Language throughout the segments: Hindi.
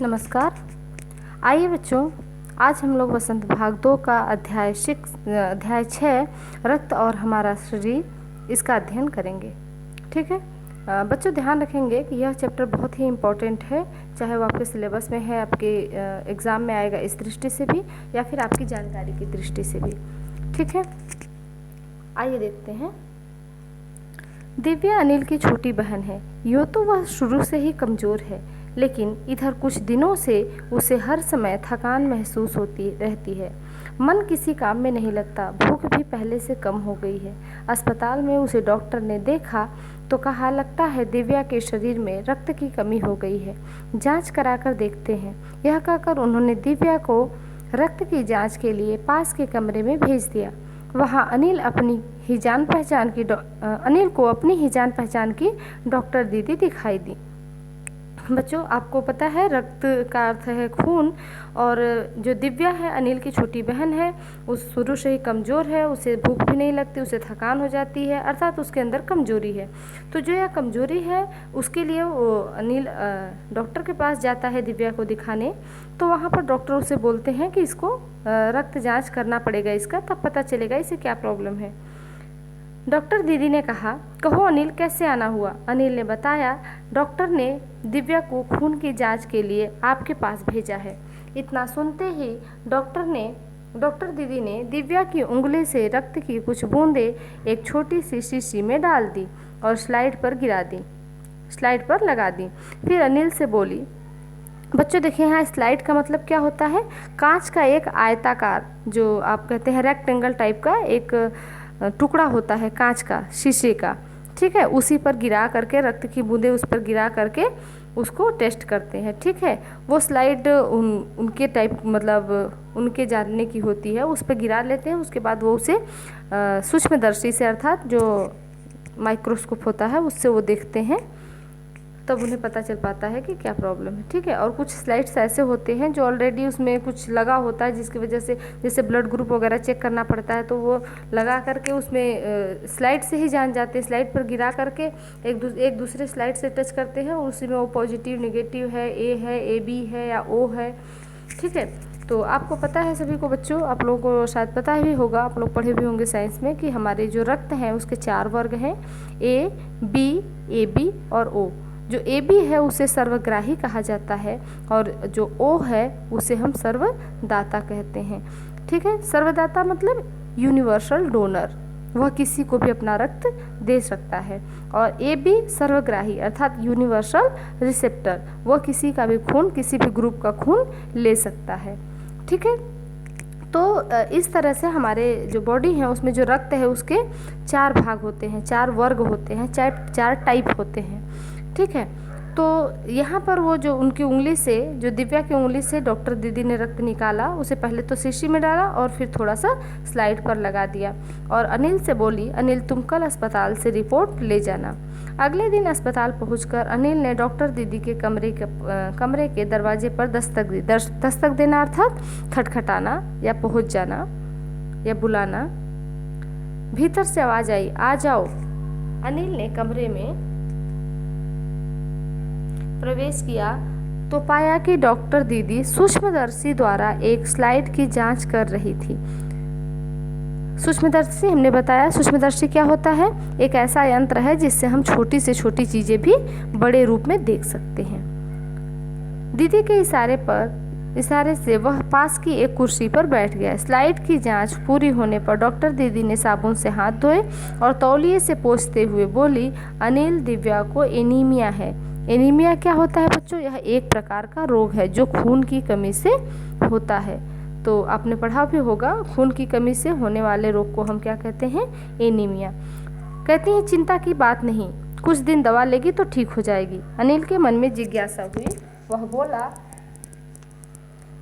नमस्कार। आइए बच्चों, आज हम लोग वसंत भाग 2 का अध्याय 6 रक्त और हमारा शरीर इसका अध्ययन करेंगे। ठीक है बच्चों, ध्यान रखेंगे कि यह चैप्टर बहुत ही इम्पोर्टेंट है, चाहे वो आपके सिलेबस में है, आपके एग्ज़ाम में आएगा इस दृष्टि से भी या फिर आपकी जानकारी की दृष्टि से भी। ठीक है, आइए देखते हैं। दिव्या अनिल की छोटी बहन है। यूँ तो वह शुरू से ही कमज़ोर है, लेकिन इधर कुछ दिनों से उसे हर समय थकान महसूस होती रहती है। मन किसी काम में नहीं लगता, भूख भी पहले से कम हो गई है। अस्पताल में उसे डॉक्टर ने देखा तो कहा, लगता है दिव्या के शरीर में रक्त की कमी हो गई है, जांच कराकर देखते हैं। यह कहकर उन्होंने दिव्या को रक्त की जांच के लिए पास के कमरे में भेज दिया। वहाँ अनिल को अपनी ही जान पहचान की डॉक्टर दीदी दिखाई दी। बच्चों, आपको पता है रक्त का अर्थ है खून, और जो दिव्या है अनिल की छोटी बहन है, उस शुरू से ही कमज़ोर है, उसे भूख भी नहीं लगती, उसे थकान हो जाती है, अर्थात उसके अंदर कमज़ोरी है। तो जो यह कमज़ोरी है उसके लिए वो अनिल डॉक्टर के पास जाता है दिव्या को दिखाने। तो वहाँ पर डॉक्टर उसे बोलते हैं कि इसको रक्त जाँच करना पड़ेगा इसका, तब पता चलेगा इसे क्या प्रॉब्लम है। डॉक्टर दीदी ने कहा, कहो अनिल कैसे आना हुआ। अनिल ने बताया, डॉक्टर ने दिव्या को खून की जांच के लिए आपके पास भेजा है। इतना सुनते ही डॉक्टर दीदी ने दिव्या की उंगली से रक्त की कुछ बूंदें एक छोटी सी शीशी में डाल दी और स्लाइड पर लगा दी। फिर अनिल से बोली, बच्चों देखिए यहाँ स्लाइड का मतलब क्या होता है। कांच का एक आयताकार, जो आप कहते हैं रेक्टेंगल टाइप का एक टुकड़ा होता है कांच का, शीशे का, ठीक है, उसी पर गिरा करके रक्त की बूंदें उस पर गिरा करके उसको टेस्ट करते हैं। ठीक है, वो स्लाइड उनके टाइप मतलब उनके जानने की होती है, उस पर गिरा लेते हैं। उसके बाद वो उसे सूक्ष्मदर्शी से, अर्थात जो माइक्रोस्कोप होता है उससे वो देखते हैं, तब उन्हें पता चल पाता है कि क्या प्रॉब्लम है। ठीक है, और कुछ स्लाइड्स ऐसे होते हैं जो ऑलरेडी उसमें कुछ लगा होता है, जिसकी वजह से जैसे ब्लड ग्रुप वगैरह चेक करना पड़ता है, तो वो लगा करके उसमें स्लाइड से ही जान जाते हैं। स्लाइड पर गिरा करके एक दूसरे स्लाइड से टच करते हैं, उसी में वो पॉजिटिव नेगेटिव है, ए है, ए बी है या ओ है। ठीक है, तो आपको पता है सभी को बच्चों, आप लोगों को शायद पता भी होगा, आप लोग पढ़े भी होंगे साइंस में, कि हमारे जो रक्त हैं उसके 4 वर्ग हैं, ए बी और ओ। जो ए बी है उसे सर्वग्राही कहा जाता है, और जो ओ है उसे हम सर्वदाता कहते हैं। ठीक है, सर्वदाता मतलब यूनिवर्सल डोनर, वह किसी को भी अपना रक्त दे सकता है। और ए बी सर्वग्राही अर्थात यूनिवर्सल रिसेप्टर, वह किसी का भी खून, किसी भी ग्रुप का खून ले सकता है। ठीक है, तो इस तरह से हमारे जो बॉडी है उसमें जो रक्त है उसके 4 भाग होते हैं, 4 वर्ग होते हैं, 4 टाइप होते हैं। ठीक है, तो यहाँ पर वो जो उनकी उंगली से, जो दिव्या की उंगली से डॉक्टर दीदी ने रक्त निकाला, उसे पहले तो शीशी में डाला और फिर थोड़ा सा स्लाइड पर लगा दिया, और अनिल से बोली, अनिल तुम कल अस्पताल से रिपोर्ट ले जाना। अगले दिन अस्पताल पहुंचकर अनिल ने डॉक्टर दीदी के कमरे के दरवाजे पर दस्तक देना अर्थात खटखटाना या पहुंच जाना या बुलाना। भीतर से आवाज आई, आ जाओ। अनिल ने कमरे में प्रवेश किया तो पाया कि डॉक्टर दीदी सूक्ष्मदर्शी द्वारा एक स्लाइड की जांच कर रही थी। सूक्ष्मदर्शी हमने बताया, सूक्ष्मदर्शी क्या होता है, एक ऐसा यंत्र है जिससे हम छोटी से छोटी चीजें भी बड़े रूप में देख सकते हैं। दीदी के इशारे से वह पास की एक कुर्सी पर बैठ गया। स्लाइड की जांच पूरी होने पर डॉक्टर दीदी ने साबुन से हाथ धोए और तौलिए से पोंछते हुए बोली, अनिल, दिव्या को एनीमिया है। एनीमिया क्या होता है बच्चों, यह एक प्रकार का रोग है जो खून की कमी से होता है। तो आपने पढ़ा भी होगा, खून की कमी से होने वाले रोग को हम क्या कहते हैं, एनीमिया। कहती हैं चिंता की बात नहीं, कुछ दिन दवा लेगी तो ठीक हो जाएगी। अनिल के मन में जिज्ञासा हुई, वह बोला,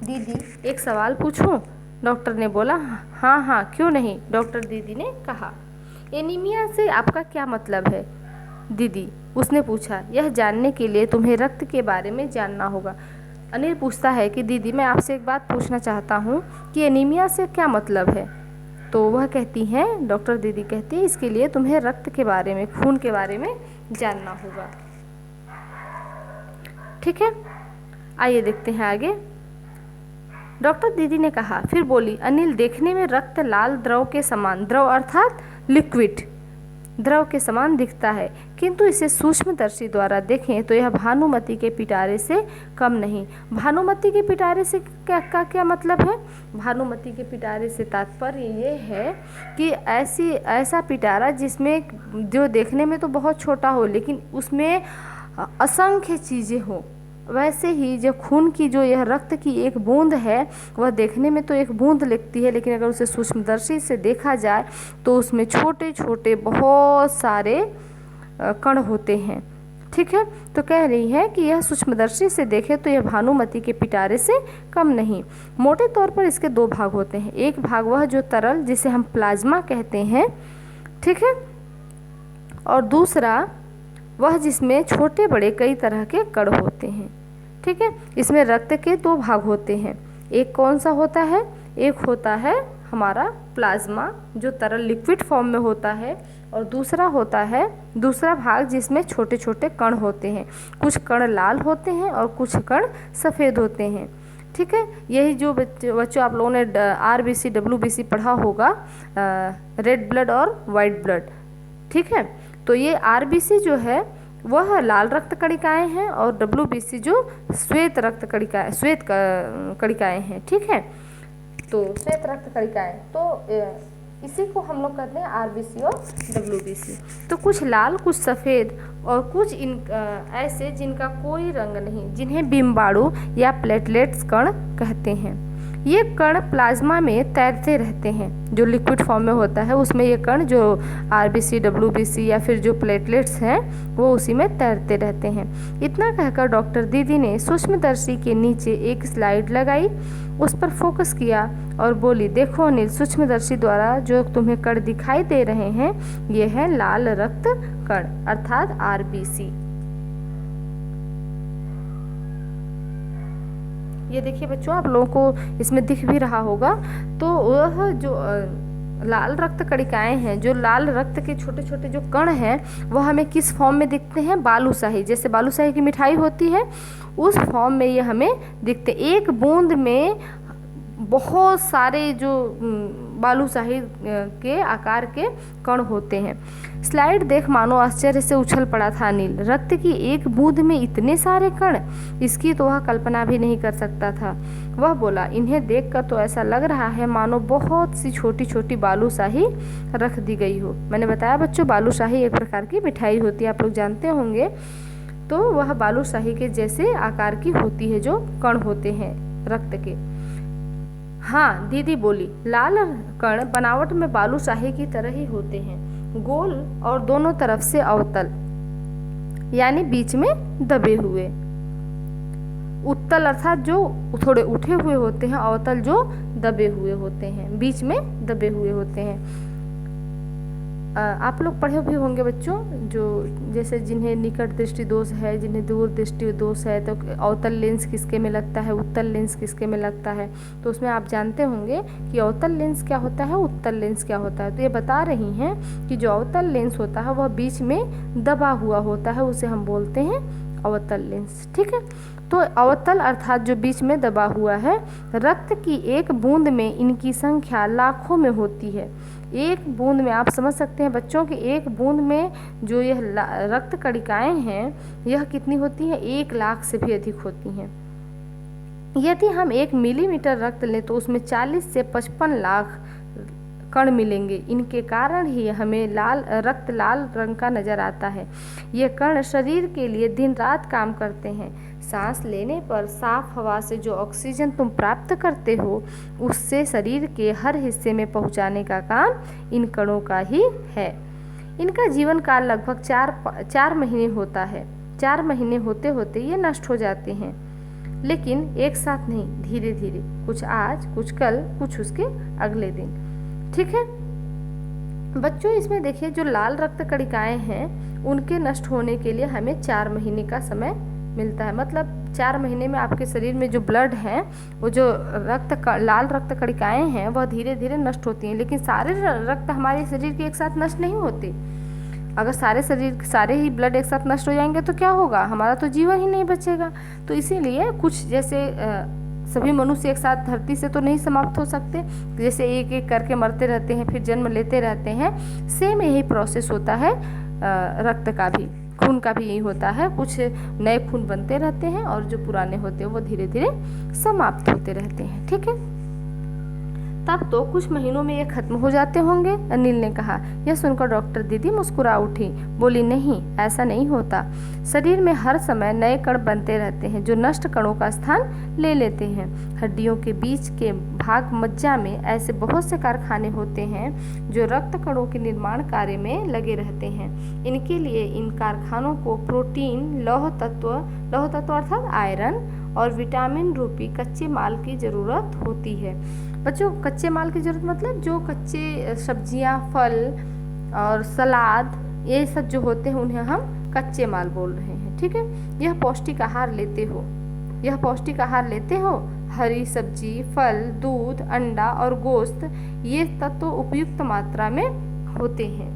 दीदी एक सवाल पूछूं? डॉक्टर ने बोला, हाँ हाँ क्यों नहीं, डॉक्टर दीदी ने कहा। एनीमिया से आपका क्या मतलब है दीदी, उसने पूछा। यह जानने के लिए तुम्हें रक्त के बारे में जानना होगा। अनिल पूछता है कि दीदी मैं आपसे एक बात पूछना चाहता हूँ कि एनीमिया से क्या मतलब है। तो वह कहती हैं, डॉक्टर दीदी कहती है, इसके लिए तुम्हें रक्त के बारे में, खून के बारे में जानना होगा। ठीक है, आइए देखते हैं आगे। डॉक्टर दीदी ने कहा, फिर बोली, अनिल देखने में रक्त लाल द्रव के समान, द्रव अर्थात लिक्विड, द्रव के समान दिखता है, किंतु इसे सूक्ष्मदर्शी द्वारा देखें तो यह भानुमति के पिटारे से कम नहीं। भानुमति के पिटारे से क्या मतलब है? भानुमति के पिटारे से तात्पर्य ये है कि ऐसा पिटारा जिसमें जो देखने में तो बहुत छोटा हो लेकिन उसमें असंख्य चीज़ें हो। वैसे ही जो खून की जो यह रक्त की एक बूंद है वह देखने में तो एक बूंद लगती है, लेकिन अगर उसे सूक्ष्मदर्शी से देखा जाए तो उसमें छोटे छोटे बहुत सारे कण होते हैं। ठीक है, तो कह रही है कि यह सूक्ष्मदर्शी से देखे तो यह भानुमति के पिटारे से कम नहीं। मोटे तौर पर इसके दो भाग होते हैं। एक भाग वह जो तरल जिसे हम प्लाज्मा कहते हैं, ठीक है, और दूसरा वह जिसमें छोटे बड़े कई तरह के कण होते हैं। ठीक है, इसमें रक्त के दो भाग होते हैं। एक कौन सा होता है? एक होता है हमारा प्लाज्मा जो तरल लिक्विड फॉर्म में होता है, और दूसरा होता है दूसरा भाग जिसमें छोटे छोटे कण होते हैं। कुछ कण लाल होते हैं और कुछ कण सफ़ेद होते हैं। ठीक है, यही जो बच्चों आप लोगों ने RBC WBC पढ़ा होगा, रेड ब्लड और वाइट ब्लड। ठीक है, तो ये RBC जो है वह लाल रक्त कणिकाएं हैं और WBC जो श्वेत रक्त कणिकाएं, श्वेत कणिकाएं हैं। ठीक है, तो श्वेत रक्त कणिकाएं, तो इसी को हम लोग कहते हैं RBC और WBC। तो कुछ लाल, कुछ सफ़ेद और कुछ ऐसे जिनका कोई रंग नहीं, जिन्हें बिम्बाणु या प्लेटलेट्स कण कहते हैं। ये कण प्लाज्मा में तैरते रहते हैं। जो लिक्विड फॉर्म में होता है उसमें ये कण जो RBC WBC या फिर जो प्लेटलेट्स हैं वो उसी में तैरते रहते हैं। इतना कहकर डॉक्टर दीदी ने सूक्ष्मदर्शी के नीचे एक स्लाइड लगाई, उस पर फोकस किया और बोली, देखो अनिल, सूक्ष्मदर्शी द्वारा जो तुम्हें कण दिखाई दे रहे हैं ये है लाल रक्त कण अर्थात RBC। ये देखिए बच्चों, आप लोगों को इसमें दिख भी रहा होगा। तो वह जो लाल रक्त कणिकाएं हैं, जो लाल रक्त के छोटे छोटे जो कण हैं, वह हमें किस फॉर्म में दिखते हैं? बालूशाही, जैसे बालूशाही की मिठाई होती है उस फॉर्म में ये हमें दिखते। एक बूंद में बहुत सारे जो बालूशाही के आकार के कण होते हैं। स्लाइड देख मानो आश्चर्य से उछल पड़ा था अनिल। रक्त की एक बूंद में इतने सारे कण, इसकी तो वह कल्पना भी नहीं कर सकता था। वह बोला, इन्हें देखकर तो ऐसा लग रहा है मानो बहुत सी छोटी छोटी बालूशाही रख दी गई हो। मैंने बताया बच्चों, बालूशाही एक प्रकार की मिठाई होती है, आप लोग जानते होंगे। तो वह बालूशाही के जैसे आकार की होती है जो कण होते हैं रक्त के। हाँ, दीदी बोली, लाल कण बनावट में बालूशाही की तरह ही होते हैं, गोल और दोनों तरफ से अवतल, यानी बीच में दबे हुए। उत्तल अर्थात जो थोड़े उठे हुए होते हैं, अवतल जो दबे हुए होते हैं, बीच में दबे हुए होते हैं। आप लोग पढ़े भी होंगे बच्चों, जो जैसे जिन्हें निकट दृष्टि दोष है, जिन्हें दूर दृष्टि दोष है, तो अवतल लेंस किसके में लगता है, उत्तल लेंस किसके में लगता है। तो उसमें आप जानते होंगे कि अवतल लेंस क्या होता है, उत्तल लेंस क्या होता है। तो ये बता रही हैं कि जो अवतल लेंस होता है वह बीच में दबा हुआ होता है, उसे हम बोलते हैं अवतल लेंस। ठीक है, तो अवतल अर्थात जो बीच में दबा हुआ है। रक्त की एक बूंद में इनकी संख्या लाखों में होती है। एक बूंद में आप समझ सकते हैं बच्चों कि एक बूंद में जो यह रक्त कणिकाएं हैं यह कितनी होती हैं? 1 लाख से भी अधिक होती हैं। यदि हम 1 मिलीमीटर रक्त लें तो उसमें 40 से 55 लाख कण मिलेंगे। इनके कारण ही हमें रक्त लाल रंग का नजर आता है। ये कण शरीर के लिए दिन रात काम करते हैं। सांस लेने पर साफ हवा से जो ऑक्सीजन तुम प्राप्त करते हो उससे शरीर के हर हिस्से में पहुंचाने का काम इन कणों का ही है। इनका जीवन काल लगभग 4 महीने होता है। 4 महीने होते होते ये नष्ट हो जाते हैं, लेकिन एक साथ नहीं, धीरे धीरे, कुछ आज, कुछ कल, कुछ उसके अगले दिन। ठीक है बच्चों, इसमें देखिए जो लाल रक्त कणिकाएं हैं उनके नष्ट होने के लिए हमें 4 महीने का समय मिलता है। मतलब 4 महीने में आपके शरीर में जो ब्लड है, वो जो लाल रक्त कणिकाएं हैं वह धीरे धीरे नष्ट होती हैं। लेकिन सारे रक्त हमारे शरीर के एक साथ नष्ट नहीं होते। अगर सारे ही ब्लड एक साथ नष्ट हो जाएंगे तो क्या होगा, हमारा तो जीवन ही नहीं बचेगा। तो इसीलिए कुछ जैसे सभी मनुष्य एक साथ धरती से तो नहीं समाप्त हो सकते, जैसे एक एक करके मरते रहते हैं फिर जन्म लेते रहते हैं, सेम यही प्रोसेस होता है रक्त का भी, खून का भी यही होता है। कुछ नए खून बनते रहते हैं और जो पुराने होते हैं वो धीरे धीरे समाप्त होते रहते हैं। ठीक है, तब तो कुछ महीनों में ये खत्म हो जाते होंगे, अनिल ने कहा। यह सुनकर डॉक्टर दीदी मुस्कुरा उठी, बोली नहीं, ऐसा नहीं होता। शरीर में हर समय नए कण बनते रहते हैं जो नष्ट कणों का स्थान ले लेते हैं। हड्डियों के बीच के भाग मज्जा में ऐसे बहुत से कारखाने होते हैं जो रक्त कणों के निर्माण कार्य में लगे रहते हैं। इनके लिए इन कारखानों को प्रोटीन, लौह तत्व अर्थात आयरन और विटामिन रूपी कच्चे माल की जरूरत होती है। बच्चों, कच्चे माल की जरूरत मतलब जो कच्चे सब्जियां, फल और सलाद ये सब जो होते हैं उन्हें हम कच्चे माल बोल रहे हैं। ठीक है, यह पौष्टिक आहार लेते हो। हरी सब्जी, फल, दूध, अंडा और गोश्त ये तत्व उपयुक्त मात्रा में होते हैं।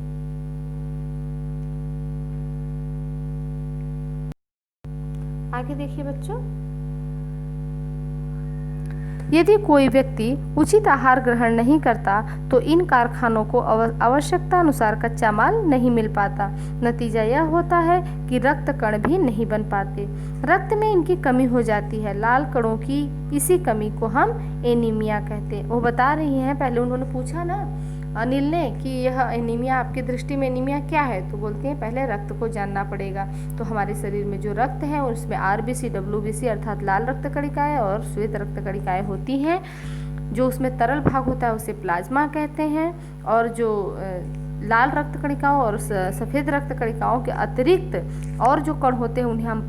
आगे देखिए बच्चों, यदि कोई व्यक्ति उचित आहार ग्रहण नहीं करता तो इन कारखानों को आवश्यकता अनुसार कच्चा माल नहीं मिल पाता। नतीजा यह होता है कि रक्त कण भी नहीं बन पाते, रक्त में इनकी कमी हो जाती है। लाल कणों की इसी कमी को हम एनीमिया कहते हैं। वो बता रही हैं, पहले उन्होंने पूछा ना अनिल ने कि यह एनीमिया, आपकी दृष्टि में एनीमिया क्या है, तो बोलते हैं पहले रक्त को जानना पड़ेगा। तो हमारे शरीर में जो रक्त है उसमें आरबीसी, डब्ल्यूबीसी अर्थात लाल रक्त कणिकाएं और श्वेत रक्त कणिकाएं होती हैं। जो उसमें तरल भाग होता है उसे प्लाज्मा कहते हैं, और जो लाल रक्त कणिकाओं और सफ़ेद रक्त कणिकाओं के अतिरिक्त और जो कण होते हैं उन्हें हम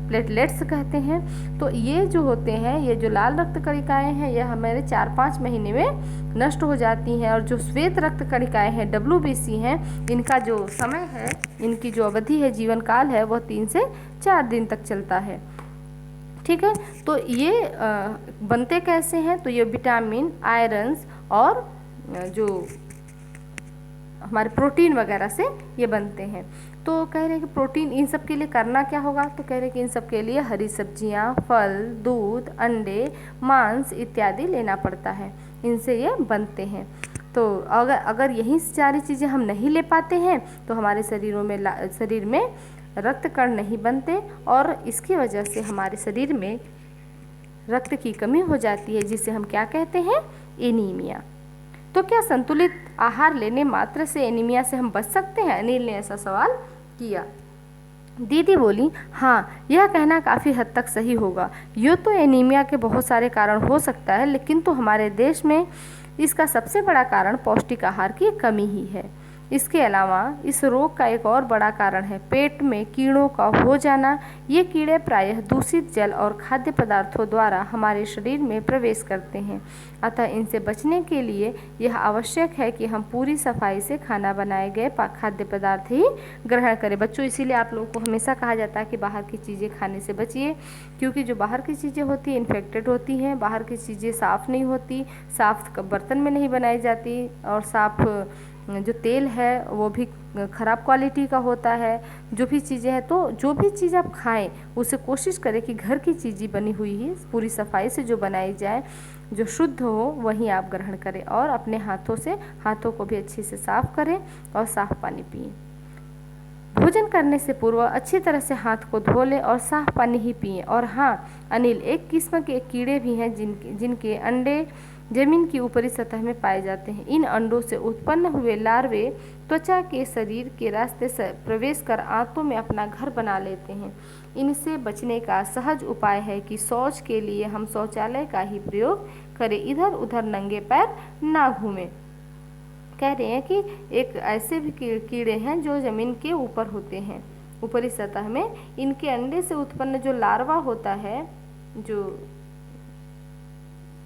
प्लेटलेट्स कहते हैं। तो ये जो होते हैं, ये जो लाल रक्त कणिकाएं हैं, यह हमारे 4-5 महीने में नष्ट हो जाती हैं, और जो श्वेत रक्त कणिकाएं हैं, WBC हैं, इनका जो समय है, इनकी जो अवधि है, जीवन काल है, वह 3 से 4 दिन तक चलता है। ठीक है, तो ये बनते कैसे हैं, तो ये विटामिन, आयरन्स और जो हमारे प्रोटीन वगैरह से ये बनते हैं। तो कह रहे हैं कि प्रोटीन इन सब के लिए करना क्या होगा, तो कह रहे हैं कि इन सब के लिए हरी सब्जियां, फल, दूध, अंडे, मांस इत्यादि लेना पड़ता है, इनसे ये बनते हैं। तो अगर यही सारी चीज़ें हम नहीं ले पाते हैं तो हमारे शरीर में रक्त कण नहीं बनते, और इसकी वजह से हमारे शरीर में रक्त की कमी हो जाती है, जिसे हम क्या कहते हैं, एनीमिया। तो क्या संतुलित आहार लेने मात्र से एनीमिया से हम बच सकते हैं, अनिल ने ऐसा सवाल किया। दीदी बोली, हाँ, यह कहना काफ़ी हद तक सही होगा। यूँ तो एनीमिया के बहुत सारे कारण हो सकता है, लेकिन तो हमारे देश में इसका सबसे बड़ा कारण पौष्टिक आहार की कमी ही है। इसके अलावा इस रोग का एक और बड़ा कारण है पेट में कीड़ों का हो जाना। ये कीड़े प्रायः दूषित जल और खाद्य पदार्थों द्वारा हमारे शरीर में प्रवेश करते हैं, अतः इनसे बचने के लिए यह आवश्यक है कि हम पूरी सफाई से खाना बनाए गए खाद्य पदार्थ ही ग्रहण करें। बच्चों, इसीलिए आप लोगों को हमेशा कहा जाता है कि बाहर की चीज़ें खाने से बचिए, क्योंकि जो बाहर की चीज़ें होती हैं इन्फेक्टेड होती हैं, बाहर की चीज़ें साफ़ नहीं होती, साफ़ बर्तन में नहीं बनाई जाती, और साफ़ जो तेल है वो भी ख़राब क्वालिटी का होता है। जो भी चीज़ें हैं, तो जो भी चीज़ आप खाएं उसे कोशिश करें कि घर की चीज़ें बनी हुई ही पूरी सफाई से जो बनाई जाए, जो शुद्ध हो, वही आप ग्रहण करें, और अपने हाथों को भी अच्छे से साफ़ करें और साफ़ पानी पिएं। भोजन करने से पूर्व अच्छी तरह से हाथ को धो लें और साफ़ पानी ही पिएं। और हाँ अनिल, एक किस्म के कीड़े भी हैं जिनके अंडे जमीन की ऊपरी सतह में पाए जाते हैं। इन अंडों से उत्पन्न हुए लार्वे त्वचा के शरीर के रास्ते से प्रवेश कर आंतों में अपना घर बना लेते हैं। इनसे बचने का सहज उपाय है कि शौच के लिए हम शौचालय का ही प्रयोग करें, इधर उधर नंगे पैर ना घूमें। कह रहे हैं कि एक ऐसे भी कीड़े हैं जो ज़मीन के ऊपर होते हैं, ऊपरी सतह में। इनके अंडे से उत्पन्न जो लार्वा होता है, जो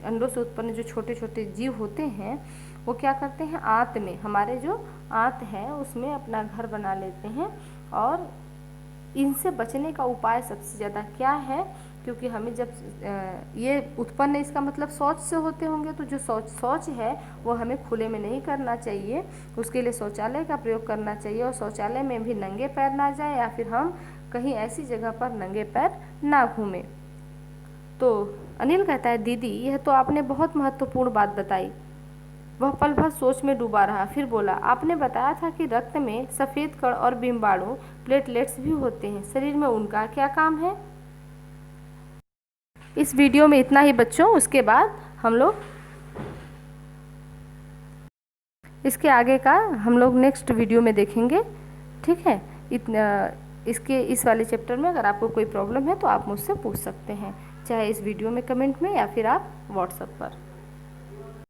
अंडों से उत्पन्न जो छोटे छोटे जीव होते हैं, वो क्या करते हैं, आंत में, हमारे जो आंत है उसमें अपना घर बना लेते हैं। और इनसे बचने का उपाय सबसे ज़्यादा क्या है, क्योंकि हमें जब ये उत्पन्न, इसका मतलब शौच से होते होंगे, तो जो शौच है वो हमें खुले में नहीं करना चाहिए, उसके लिए शौचालय का प्रयोग करना चाहिए। और शौचालय में भी नंगे पैर ना जाए, या फिर हम कहीं ऐसी जगह पर नंगे पैर ना घूमें। तो अनिल कहता है, दीदी यह तो आपने बहुत महत्वपूर्ण बात बताई। वह पल भर सोच में डूबा रहा, फिर बोला, आपने बताया था कि रक्त में सफ़ेद कण और बिम्बाणु प्लेटलेट्स भी होते हैं, शरीर में उनका क्या काम है? इस वीडियो में इतना ही बच्चों, उसके बाद हम लोग इसके आगे का हम लोग नेक्स्ट वीडियो में देखेंगे। ठीक है, इतना इस वाले चैप्टर में अगर आपको कोई प्रॉब्लम है तो आप मुझसे पूछ सकते हैं, चाहे इस वीडियो में कमेंट में या फिर आप व्हाट्सएप पर।